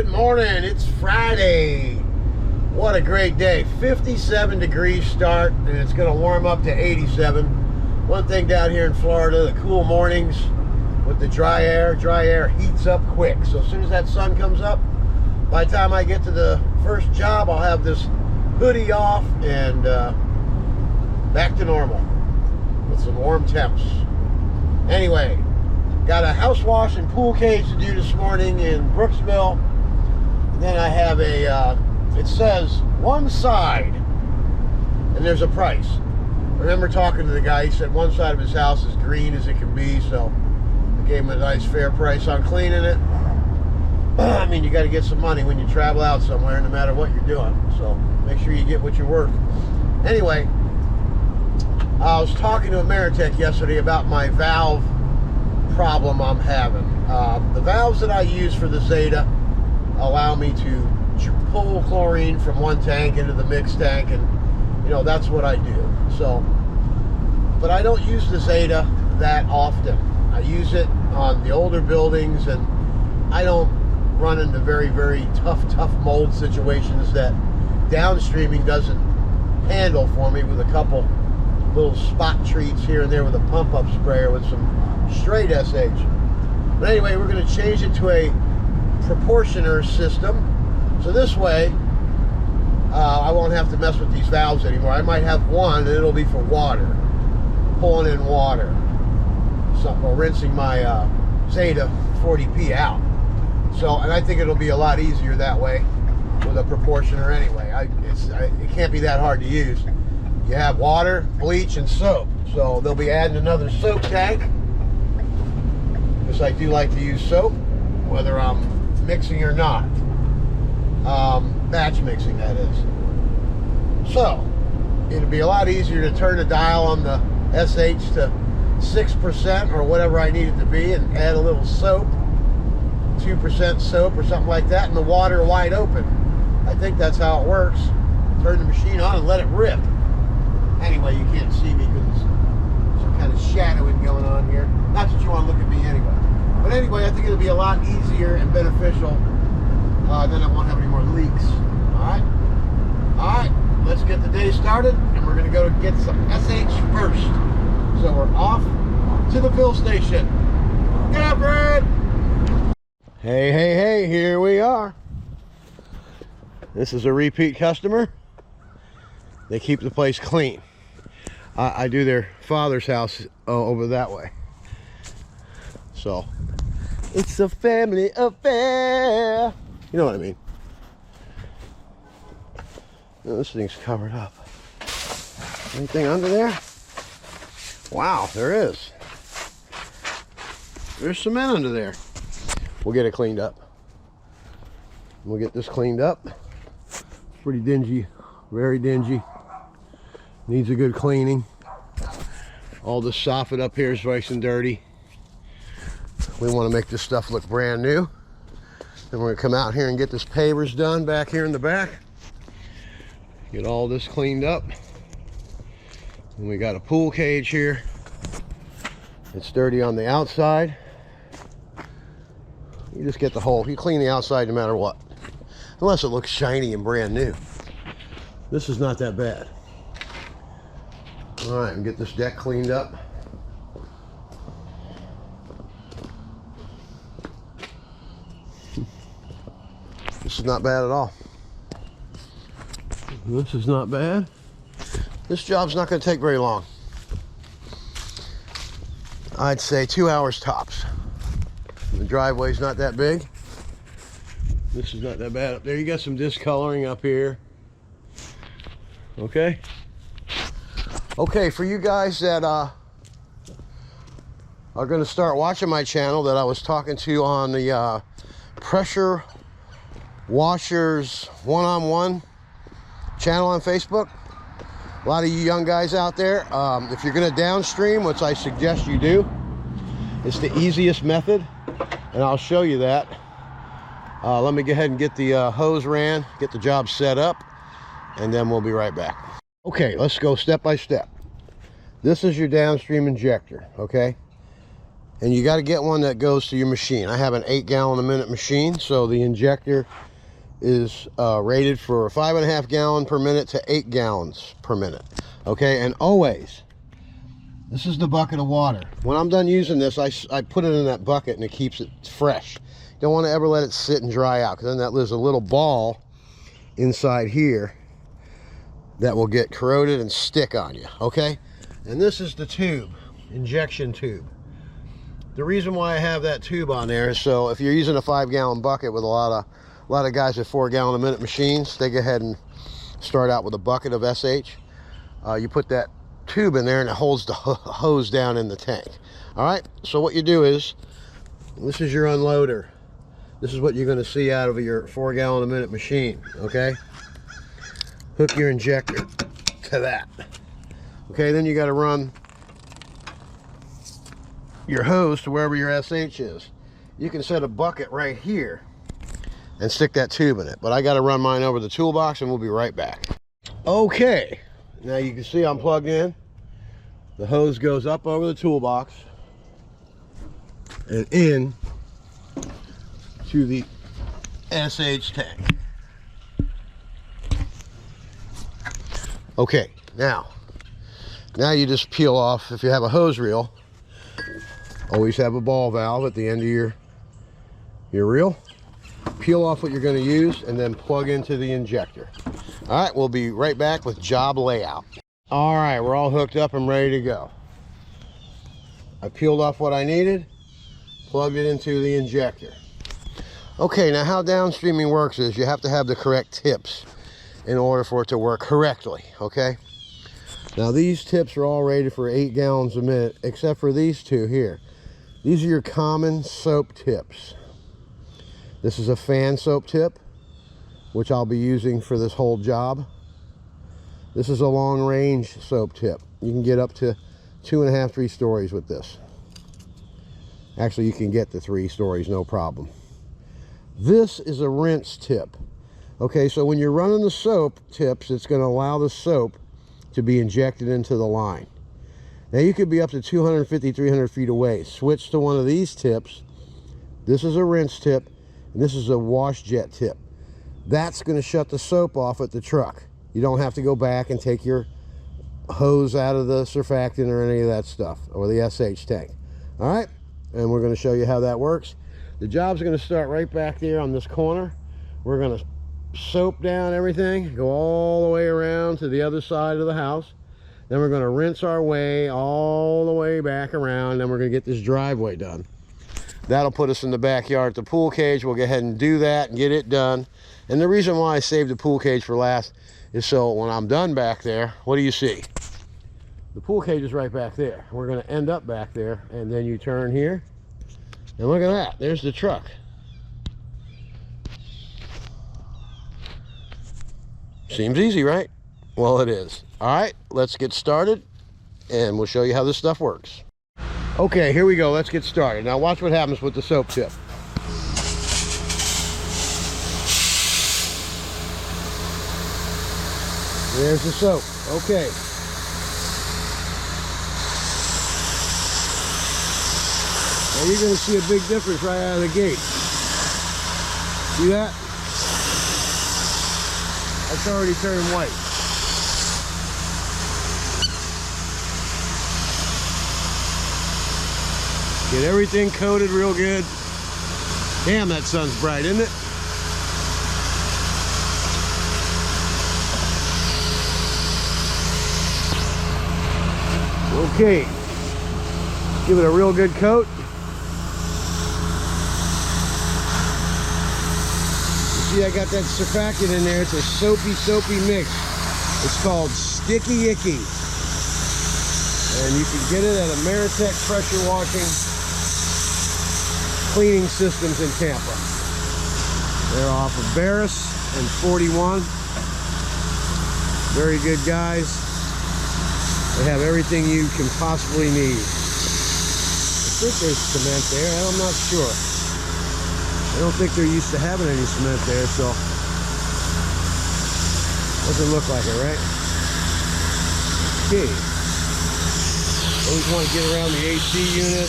Good morning, it's Friday. What a great day. 57 degrees start, and it's going to warm up to 87. One thing down here in Florida, the cool mornings with the dry air heats up quick. So as soon as that sun comes up, by the time I get to the first job, I'll have this hoodie off and back to normal with some warm temps. Anyway, got a house wash and pool cage to do this morning in Brooksville. And then I have a, it says one side, and there's a price. I remember talking to the guy, he said one side of his house is green as it can be, so I gave him a nice fair price on cleaning it. I mean, you got to get some money when you travel out somewhere, no matter what you're doing. So make sure you get what you're worth. Anyway, I was talking to Ameritech yesterday about my valve problem I'm having. The valves that I use for the Zeta allow me to pull chlorine from one tank into the mixed tank, and you know, that's what I do. So, but I don't use the Zeta that often. I use it on the older buildings, and I don't run into very tough mold situations that downstreaming doesn't handle for me, with a couple little spot treats here and there with a pump-up sprayer with some straight SH. But anyway, we're going to change it to a proportioner system, so this way I won't have to mess with these valves anymore. I might have one and it'll be for water, pulling in water, or rinsing my Zeta 40P out. So, and I think it'll be a lot easier that way with a proportioner anyway. It can't be that hard to use. You have water, bleach, and soap. So they'll be adding another soap tank, because I do like to use soap, whether I'm mixing or not. Batch mixing, that is. So it'll be a lot easier to turn the dial on the SH to 6% or whatever I need it to be, and add a little soap, 2% soap or something like that, and the water wide open. I think that's how it works. Turn the machine on and let it rip. Anyway, you can't see me because there's some kind of shadowing going on here. Not that you want to look at me anyway. But anyway, I think it'll be a lot easier and beneficial. Then I won't have any more leaks. Alright? Alright, let's get the day started, and we're going to go get some SH first. So we're off to the fill station. Get up, Brad! Hey, here we are. This is a repeat customer. They keep the place clean. I do their father's house over that way. So, it's a family affair. You know what I mean. Oh, this thing's covered up. Anything under there? Wow, there is. There's cement under there. We'll get it cleaned up. We'll get this cleaned up. Pretty dingy, very dingy. Needs a good cleaning. All this soffit up here is nice and dirty. We want to make this stuff look brand new. Then we're going to come out here and get this pavers done back here in the back. Get all this cleaned up. And we got a pool cage here. It's dirty on the outside. You just get the whole, you clean the outside no matter what. Unless it looks shiny and brand new. This is not that bad. All right, and get this deck cleaned up. This is not bad at all. This is not bad. This job's not going to take very long. I'd say 2 hours tops. The driveway's not that big. This is not that bad up there. You got some discoloring up here. Okay. Okay, for you guys that are going to start watching my channel that I was talking to on the pressure washers one-on-one channel on Facebook, a lot of you young guys out there, if you're going to downstream, which I suggest you do, it's the easiest method, and I'll show you that. Let me go ahead and get the hose ran, get the job set up, and then we'll be right back. Okay, let's go step by step. This is your downstream injector, okay? And you got to get one that goes to your machine. I have an 8 gallon a minute machine, so the injector is rated for 5.5 gallon per minute to 8 gallons per minute. Okay, and always, this is the bucket of water. When I'm done using this, I put it in that bucket and it keeps it fresh. You don't want to ever let it sit and dry out, because then there's a little ball inside here that will get corroded and stick on you. Okay, and this is the tube, injection tube. The reason why I have that tube on there is so if you're using a 5 gallon bucket with a lot of guys with 4 gallon a minute machines, they go ahead and start out with a bucket of SH. You put that tube in there and it holds the hose down in the tank. All right, so what you do is, this is your unloader. This is what you're going to see out of your 4 gallon a minute machine. Okay, hook your injector to that. Okay, then you got to run your hose to wherever your SH is. You can set a bucket right here and stick that tube in it, but I got to run mine over the toolbox and we'll be right back. Okay, now you can see I'm plugged in. The hose goes up over the toolbox and in to the SH tank. Okay, now you just peel off. If you have a hose reel, always have a ball valve at the end of your reel. Peel off what you're going to use and then plug into the injector. All right, we'll be right back with job layout. All right, we're all hooked up and ready to go. I peeled off what I needed, plugged it into the injector. Okay, now how downstreaming works is you have to have the correct tips in order for it to work correctly. Okay, now these tips are all rated for 8 gallons a minute, except for these two here. These are your common soap tips. This is a fan soap tip, which I'll be using for this whole job. This is a long range soap tip. You can get up to 2.5, 3 stories with this. Actually, you can get to 3 stories, no problem. This is a rinse tip. Okay, so when you're running the soap tips, it's going to allow the soap to be injected into the line. Now you could be up to 250, 300 feet away. Switch to one of these tips. This is a rinse tip, and this is a wash jet tip. That's going to shut the soap off at the truck. You don't have to go back and take your hose out of the surfactant or any of that stuff, or the SH tank. All right, and we're going to show you how that works. The job's going to start right back there on this corner. We're going to soap down everything, go all the way around to the other side of the house. Then we're going to rinse our way all the way back around. Then we're going to get this driveway done. That'll put us in the backyard at the pool cage. We'll go ahead and do that and get it done. And the reason why I saved the pool cage for last is so when I'm done back there, what do you see? The pool cage is right back there. We're going to end up back there, and then you turn here. And look at that. There's the truck. Seems easy, right? Well, it is. All right, let's get started and we'll show you how this stuff works. Okay, here we go. Let's get started. Now watch what happens with the soap tip. There's the soap. Okay. Now you're going to see a big difference right out of the gate. See that? It's already turned white. Get everything coated real good. Damn, that sun's bright, isn't it? Okay. Give it a real good coat. See, I got that surfactant in there. It's a soapy mix. It's called Sticky Icky. And you can get it at Ameritech Pressure Washing Cleaning Systems in Tampa. They're off of Barris and 41. Very good guys. They have everything you can possibly need. I think there's cement there. I'm not sure. I don't think they're used to having any cement there, so doesn't look like it, right? Okay. Always want to get around the AC unit.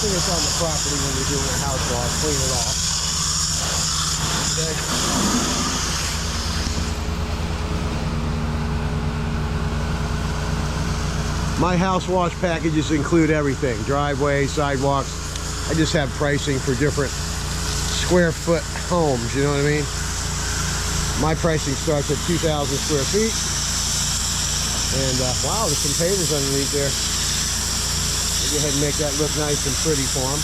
Nothing that's on the property when you're doing a house wash, clean it off. Okay. My house wash packages include everything. Driveway, sidewalks. I just have pricing for different square foot homes, you know what I mean? My pricing starts at 2,000 square feet. And wow, there's some pavers underneath there. Go ahead and make that look nice and pretty for them.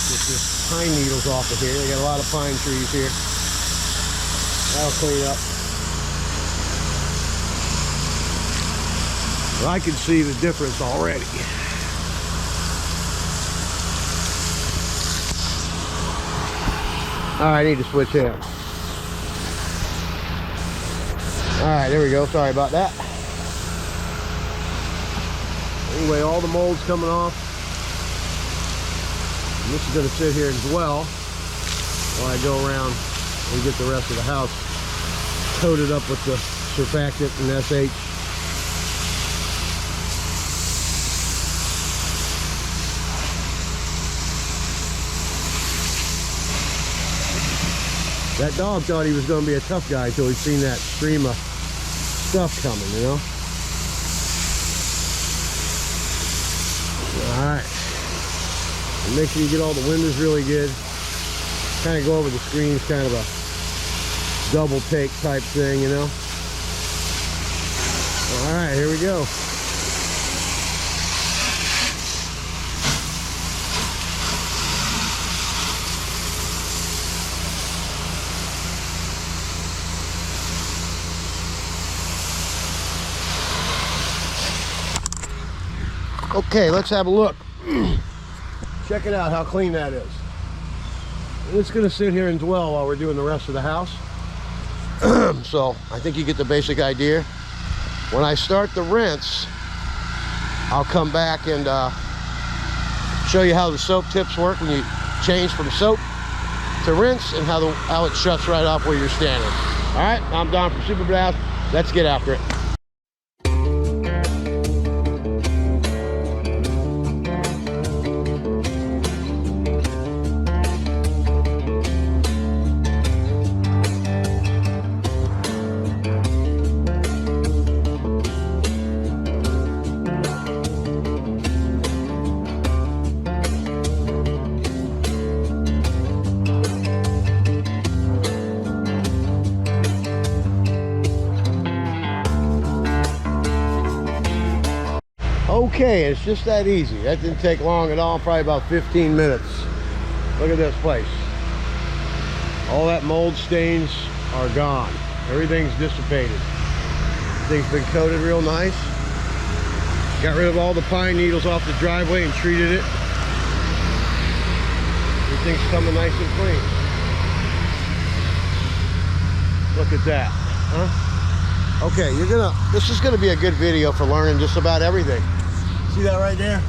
Get the pine needles off of here. They got a lot of pine trees here. That'll clean up. Well, I can see the difference already. All right, I need to switch hands. All right, there we go. Sorry about that. Anyway, all the mold's coming off. And this is going to sit here and dwell while I go around and get the rest of the house coated up with the surfactant and SH. That dog thought he was going to be a tough guy until he seen that stream of stuff coming, you know? Alright. Make sure you get all the windows really good. Kind of go over the screens, kind of a double take type thing, you know? Alright, here we go. Okay, let's have a look. Check it out, how clean that is. And it's going to sit here and dwell while we're doing the rest of the house. So I think you get the basic idea. When I start the rinse, I'll come back and show you how the soap tips work when you change from soap to rinse, and how it shuts right off where you're standing. All right, I'm Don from Super Blast. Let's get after it. Okay, it's just that easy. That didn't take long at all, probably about 15 minutes. Look at this place. All that mold stains are gone. Everything's dissipated. Everything's been coated real nice. Got rid of all the pine needles off the driveway and treated it. Everything's coming nice and clean. Look at that, huh? Okay, this is gonna be a good video for learning just about everything. See that right there?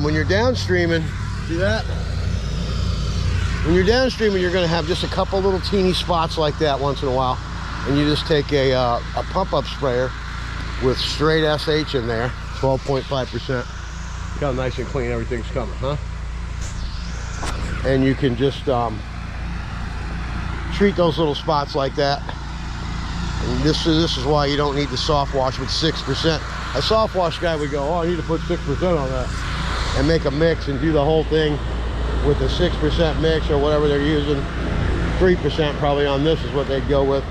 When you're downstreaming, see that? When you're downstreaming, you're gonna have just a couple little teeny spots like that once in a while. And you just take a pump-up sprayer with straight SH in there, 12.5%. Look how nice and clean everything's coming, huh? And you can just treat those little spots like that. And this is why you don't need the soft wash with 6%. A soft wash guy would go, oh, I need to put 6% on that, and make a mix and do the whole thing with a 6% mix or whatever they're using. 3% probably on this is what they'd go with.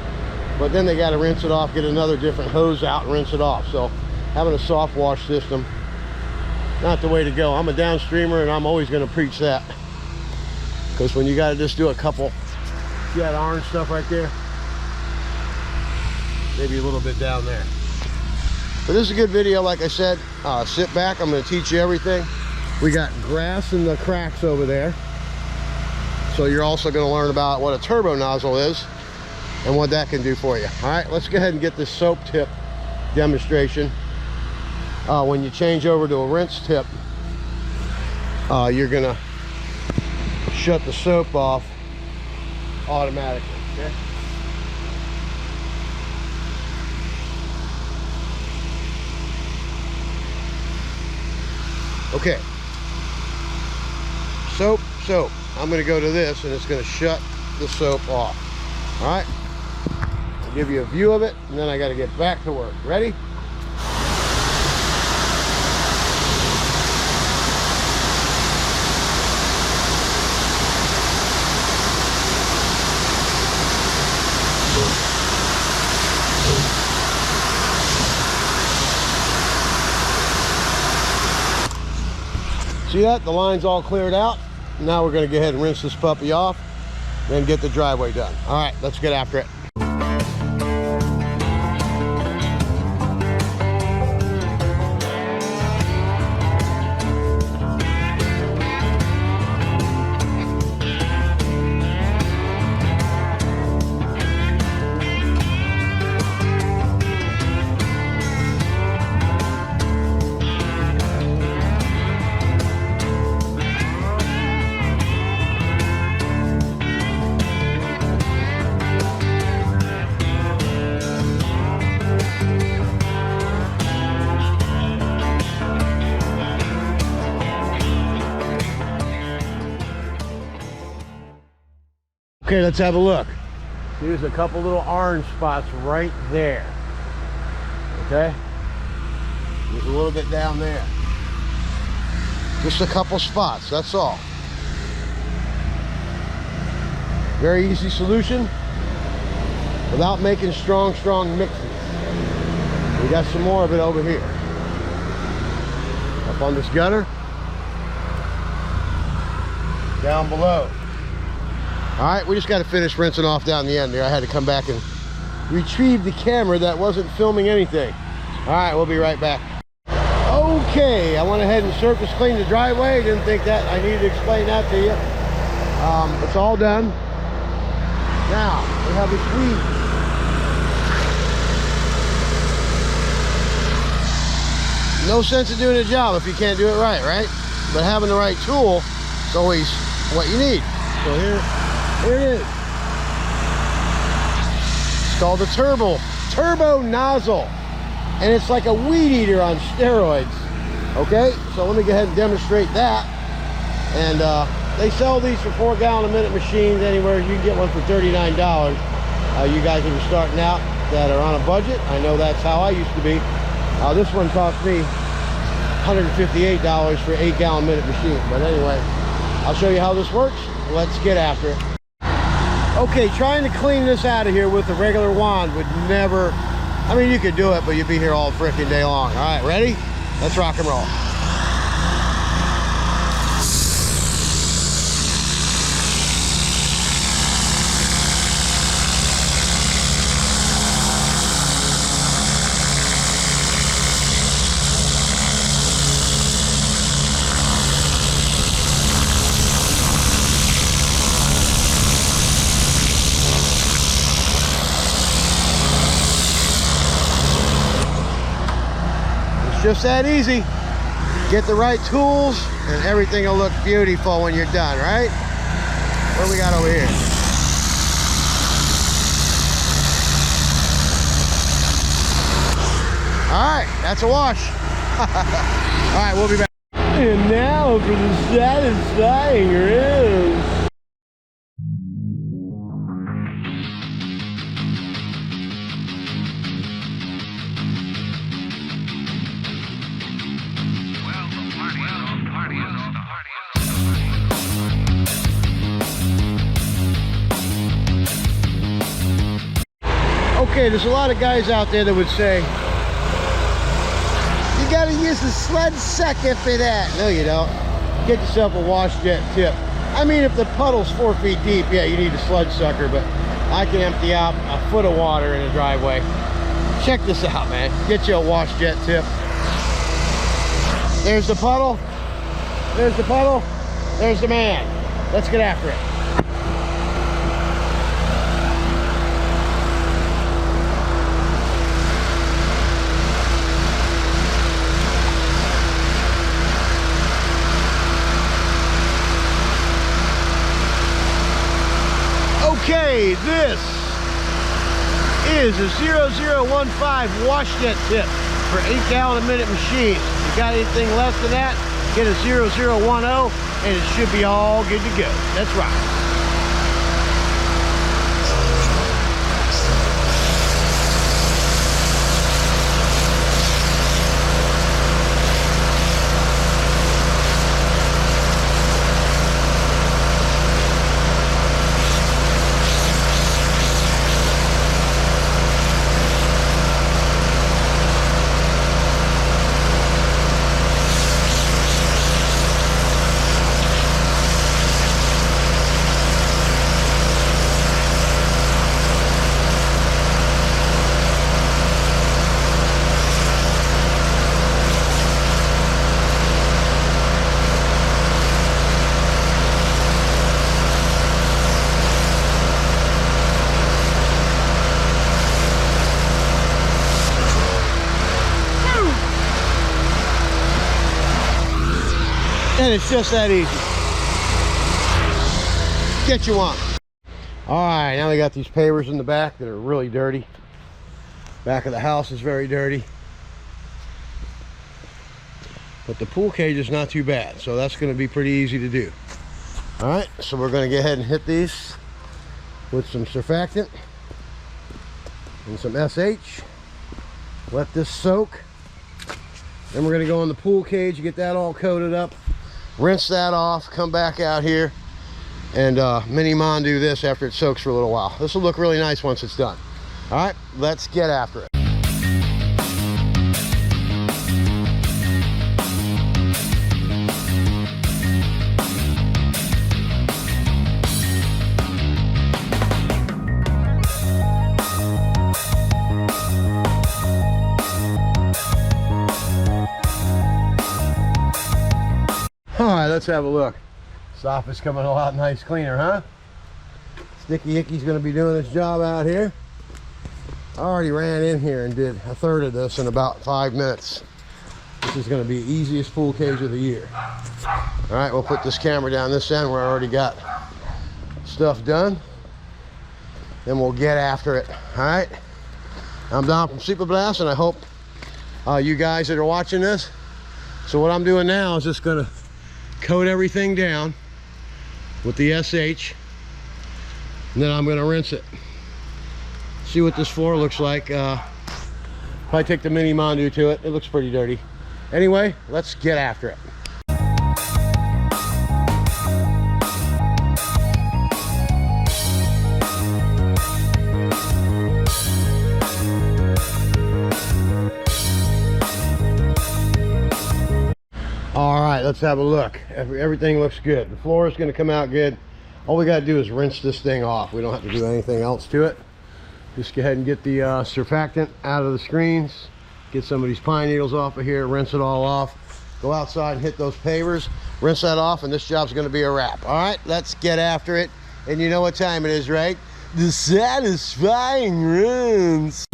But then they got to rinse it off, get another different hose out and rinse it off. So having a soft wash system, not the way to go. I'm a downstreamer and I'm always going to preach that. Because when you got to just do a couple, see that orange stuff right there? Maybe a little bit down there. But this is a good video, like I said. Sit back, I'm going to teach you everything. We got grass in the cracks over there. So you're also going to learn about what a turbo nozzle is and what that can do for you. All right, let's go ahead and get this soap tip demonstration. When you change over to a rinse tip, you're going to shut the soap off automatically, okay? Okay. Soap. I'm going to go to this, and it's going to shut the soap off. All right. I'll give you a view of it, and then I got to get back to work. Ready? See that? The line's all cleared out. Now we're going to go ahead and rinse this puppy off, then get the driveway done. All right, let's get after it. Okay, let's have a look. There's a couple little orange spots right there. Okay? There's a little bit down there. Just a couple spots, that's all. Very easy solution without making strong mixes. We got some more of it over here. Up on this gutter. Down below. All right, we just got to finish rinsing off down the end there. I had to come back and retrieve the camera that wasn't filming anything. All right, we'll be right back. Okay, I went ahead and surface cleaned the driveway. Didn't think that I needed to explain that to you. It's all done. Now, we have this weed. No sense in doing a job if you can't do it right, right? But having the right tool is always what you need. So here it is. It's called the turbo nozzle, and it's like a weed eater on steroids. Okay, so let me go ahead and demonstrate that. And they sell these for 4 gallon a minute machines anywhere. You can get one for $39. You guys that are starting out that are on a budget, I know that's how I used to be. This one cost me $158 for 8 gallon minute machine. But anyway, I'll show you how this works. Let's get after it. Okay, trying to clean this out of here with a regular wand would never, I mean, you could do it, but you'd be here all freaking day long. All right, ready? Let's rock and roll. Just that easy. Get the right tools and everything will look beautiful when you're done, right? What do we got over here? All right, that's a wash. All right, we'll be back. And now for the satisfying rinse. Okay, there's a lot of guys out there that would say, you gotta use the sled sucker for that. No, you don't. Get yourself a wash jet tip. I mean, if the puddle's 4 feet deep, yeah, you need a sled sucker, but I can empty out a foot of water in a driveway. Check this out, man. Get you a wash jet tip. There's the puddle. There's the puddle. There's the man. Let's get after it. Okay, this is a 0015 wash jet tip for 8 gallon a minute machine. If you got anything less than that, get a 0010, and it should be all good to go. That's right. And it's just that easy. Get you one. All right, now we got these pavers in the back that are really dirty. Back of the house is very dirty. But the pool cage is not too bad, so that's going to be pretty easy to do. All right, so we're going to go ahead and hit these with some surfactant and some SH. Let this soak. Then we're going to go in the pool cage, get that all coated up. Rinse that off, come back out here, and mini Mondu this after it soaks for a little while. This will look really nice once it's done. All right, let's get after it. All right, let's have a look. Soft is coming a lot nice cleaner, huh? Sticky Icky's going to be doing his job out here. I already ran in here and did a third of this in about 5 minutes. This is going to be the easiest pool cage of the year. All right, we'll put this camera down this end where I already got stuff done. Then we'll get after it. All right, I'm Don from Super Blast, and I hope you guys that are watching this. So what I'm doing now is just going to coat everything down with the SH, and then I'm going to rinse it. See what this floor looks like. If I take the mini Mondu to it, it looks pretty dirty. Anyway, let's get after it. All right, let's have a look. Everything looks good. The floor is going to come out good. All we got to do is rinse this thing off. We don't have to do anything else to it. Just go ahead and get the surfactant out of the screens. Get some of these pine needles off of here. Rinse it all off. Go outside and hit those pavers. Rinse that off, and this job's going to be a wrap. All right, let's get after it. And you know what time it is, right? The satisfying rinse.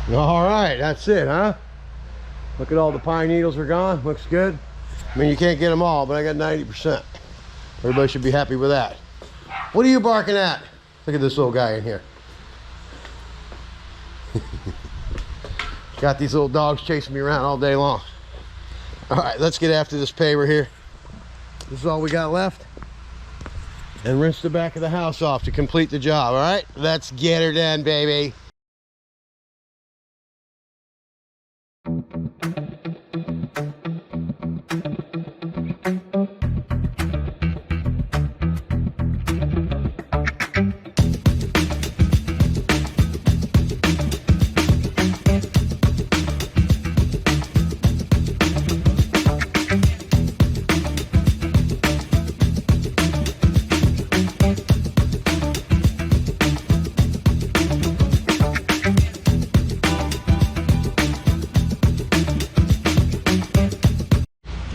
All right, that's it, huh? Look at all the pine needles are gone. Looks good. I mean, you can't get them all, but I got 90%. Everybody should be happy with that. What are you barking at? Look at this little guy in here. Got these little dogs chasing me around all day long. All right, let's get after this paver here. This is all we got left. And rinse the back of the house off to complete the job, all right? Let's get her done, baby.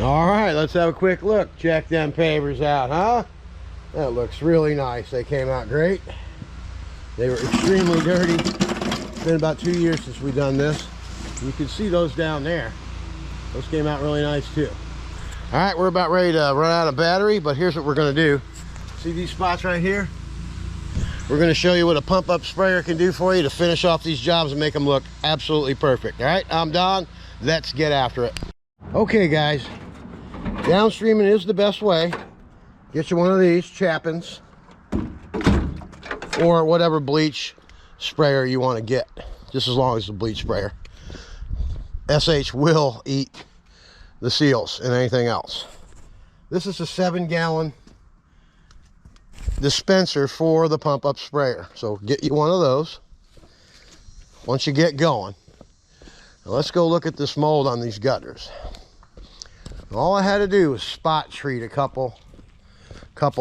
All right, let's have a quick look. Check them pavers out, huh? That looks really nice. They came out great. They were extremely dirty. It's been about 2 years since we've done this. You can see those down there. Those came out really nice too. All right, we're about ready to run out of battery, but here's what we're gonna do. See these spots right here? We're gonna show you what a pump up sprayer can do for you to finish off these jobs and make them look absolutely perfect. All right, I'm Don. Let's get after it. Okay, guys. Downstreaming is the best way. Get you one of these Chapins or whatever bleach sprayer you want to get, just as long as it's a bleach sprayer. SH will eat the seals and anything else. This is a 7-gallon dispenser for the pump up sprayer, so get you one of those once you get going. Now let's go look at this mold on these gutters. All I had to do was spot treat a couple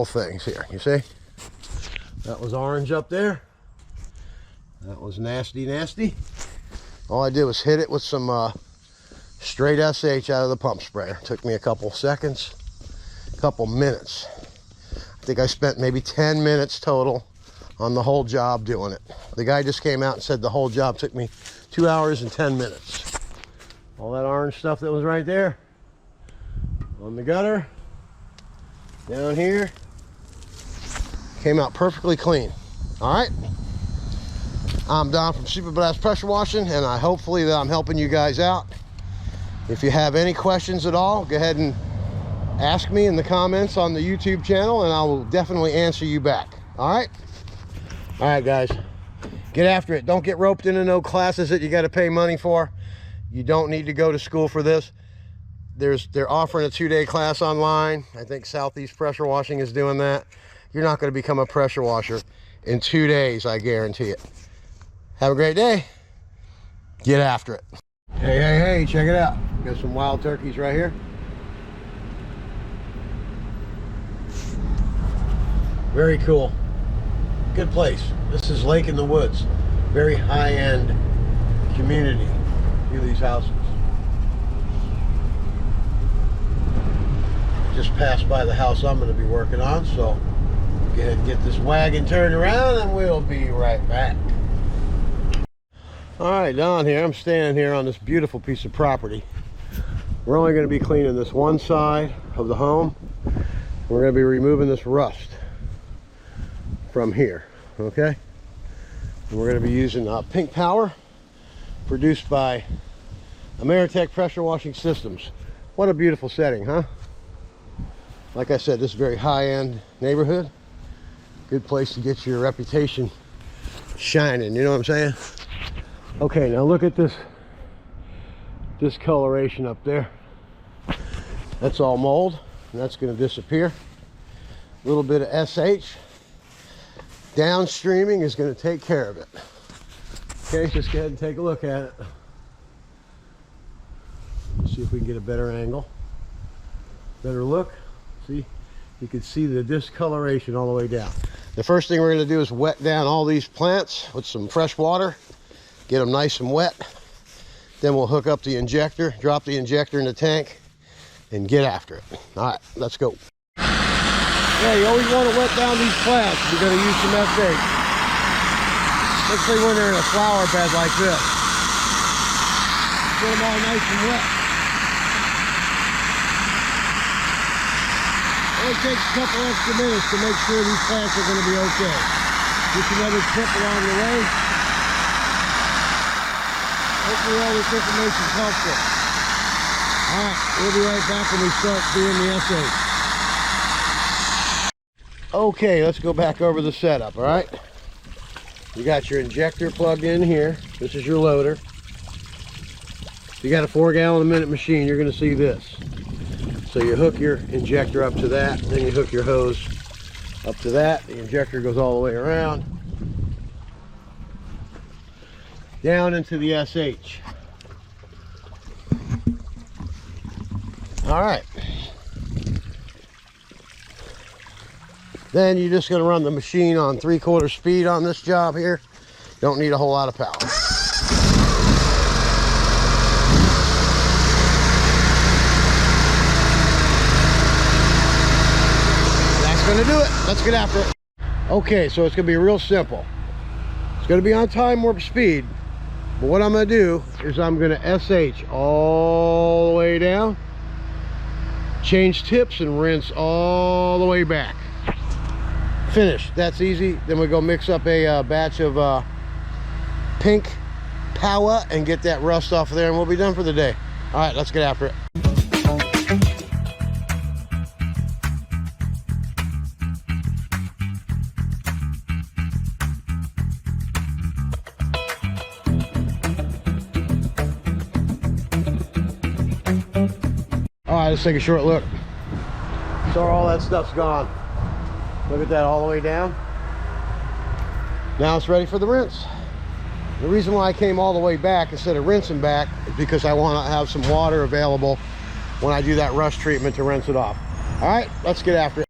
things here. You see, that was orange up there, that was nasty. All I did was hit it with some straight SH out of the pump sprayer. Took me a couple seconds, couple minutes. I think I spent maybe 10 minutes total on the whole job doing it. The guy just came out and said the whole job took me 2 hours and 10 minutes. All that orange stuff that was right there on the gutter, down here, came out perfectly clean. All right, I'm Don from Super Blast Pressure Washing, and hopefully that I'm helping you guys out. If you have any questions at all, go ahead and ask me in the comments on the YouTube channel, and I will definitely answer you back. All right, guys, get after it. Don't get roped into no classes that you got to pay money for. You don't need to go to school for this. They're offering a 2-day class online. I think Southeast Pressure Washing is doing that. You're not going to become a pressure washer in 2 days, I guarantee it. Have a great day. Get after it. Hey, check it out. Got some wild turkeys right here. Very cool. Good place. This is Lake in the Woods. Very high-end community. Look at these houses. Just passed by the house I'm going to be working on, so go ahead and get this wagon turned around and we'll be right back. All right, Don here. I'm standing here on this beautiful piece of property. We're only going to be cleaning this one side of the home. We're going to be removing this rust from here, okay? And we're going to be using Pink Power, produced by Ameritech Pressure Washing Systems. What a beautiful setting, huh? Like I said, this is a very high-end neighborhood. Good place to get your reputation shining, you know what I'm saying? Okay, now look at this discoloration up there. That's all mold, and that's going to disappear. A little bit of SH. Downstreaming is going to take care of it. Okay, just go ahead and take a look at it. Let's see if we can get a better angle, better look. See, you can see the discoloration all the way down. The first thing we're going to do is wet down all these plants with some fresh water, get them nice and wet. Then we'll hook up the injector, drop the injector in the tank, and get after it. All right, let's go. Yeah, you always want to wet down these plants if you're going to use some SH. Especially when they're in a flower bed like this. Get them all nice and wet. It takes a couple extra minutes to make sure these plants are going to be okay. Just another tip along the way. Hopefully all this information is helpful. All right, we'll be right back when we start doing the SH. Okay, let's go back over the setup, all right? You got your injector plugged in here. This is your loader. You got a 4-gallon-a-minute machine. You're going to see this. So you hook your injector up to that, then you hook your hose up to that. The injector goes all the way around, down into the SH. All right. Then you're just going to run the machine on 3/4 speed on this job here. Don't need a whole lot of power. gonna do it. Let's get after it. Okay, so it's gonna be real simple. It's gonna be on time warp speed, but what I'm gonna do is I'm gonna SH all the way down, change tips, and rinse all the way back. Finish. That's easy. Then we go mix up a batch of pink power and get that rust off of there, and we'll be done for the day. All right, let's get after it. All right, let's take a short look. So all that stuff's gone. Look at that, all the way down. Now it's ready for the rinse. The reason why I came all the way back instead of rinsing back is because I want to have some water available when I do that rust treatment to rinse it off. All right, let's get after it.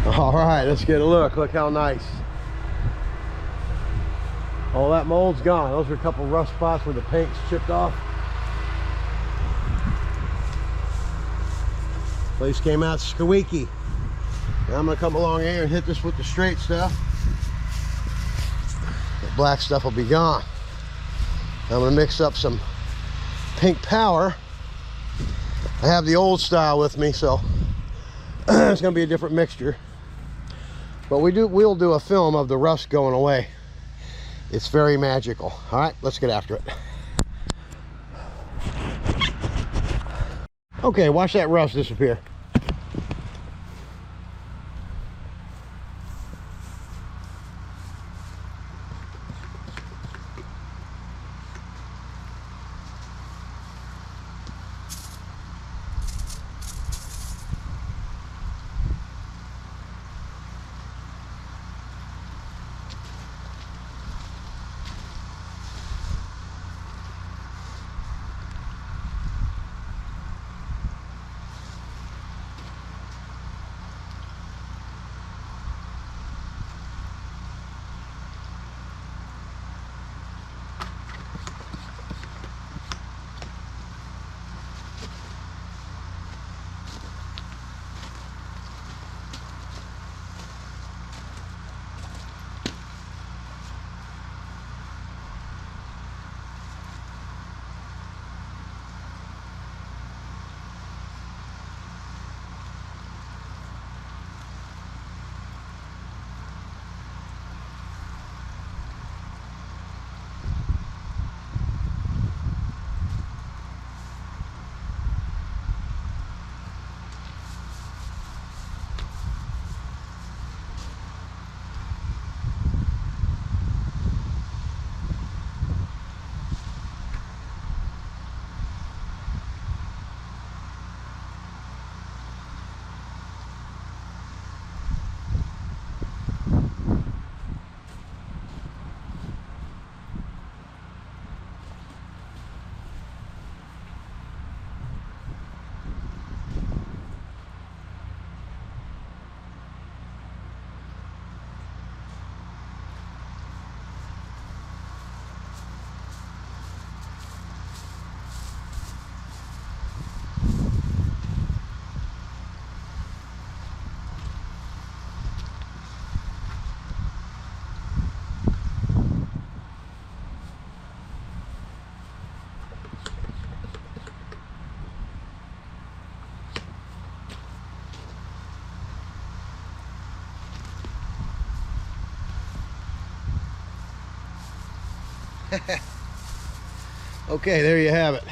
All right, let's get a look. Look how nice. All that mold's gone. Those are a couple rough spots where the paint's chipped off. Place came out squeaky. Now I'm gonna come along here and hit this with the straight stuff. The black stuff will be gone. I'm gonna mix up some pink power. I have the old style with me, so it's gonna be a different mixture. But we'll do a film of the rust going away. It's very magical. All right, let's get after it. Okay, watch that rust disappear. Okay, there you have it.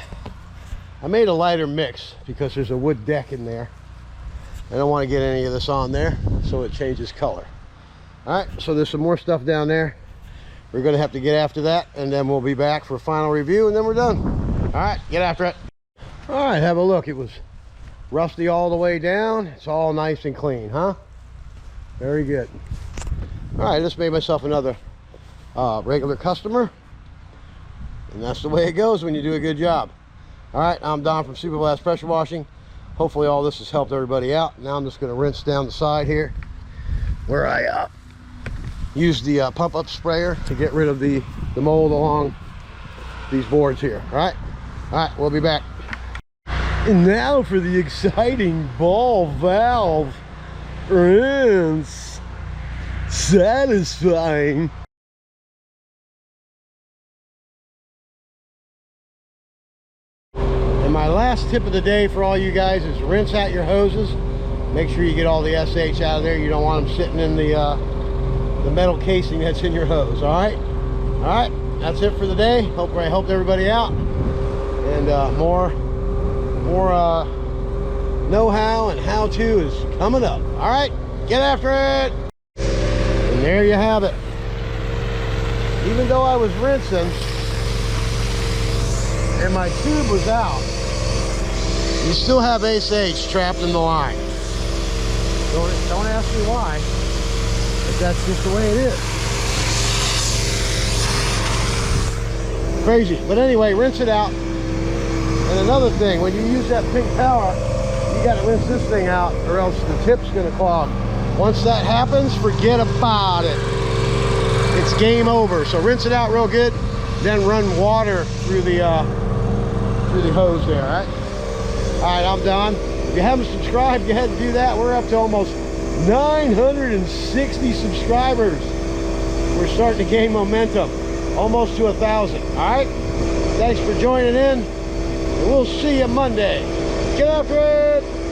I made a lighter mix because there's a wood deck in there. I don't want to get any of this on there, so it changes color. All right, so there's some more stuff down there. We're going to have to get after that, and then we'll be back for a final review, and then we're done. right, get after it. All right, have a look. It was rusty all the way down. It's all nice and clean, huh? Very good. All right, I just made myself another regular customer, and that's the way it goes when you do a good job. All right, I'm Don from Super Blast Pressure Washing. Hopefully all this has helped everybody out. Now I'm just going to rinse down the side here where I use the pump up sprayer to get rid of the mold along these boards here. All right, we'll be back. And now for the exciting ball valve rinse. Satisfying. And my last tip of the day for all you guys is rinse out your hoses. Make sure you get all the SH out of there. You don't want them sitting in the metal casing that's in your hose. All right, that's it for the day. I helped everybody out, and more know-how and how-to is coming up. All right, get after it. And there you have it. Even though I was rinsing and my tube was out, you still have ACH trapped in the line. Don't ask me why, but that's just the way it is. Crazy. But anyway, rinse it out. And another thing, when you use that pink power, you got to rinse this thing out or else the tip's going to clog. Once that happens, forget about it. It's game over. So rinse it out real good, then run water through the hose there. All right, I'm Don. If you haven't subscribed, go ahead and do that. We're up to almost 960 subscribers. We're starting to gain momentum, almost to 1,000. All right, thanks for joining in, and we'll see you Monday. Get after it.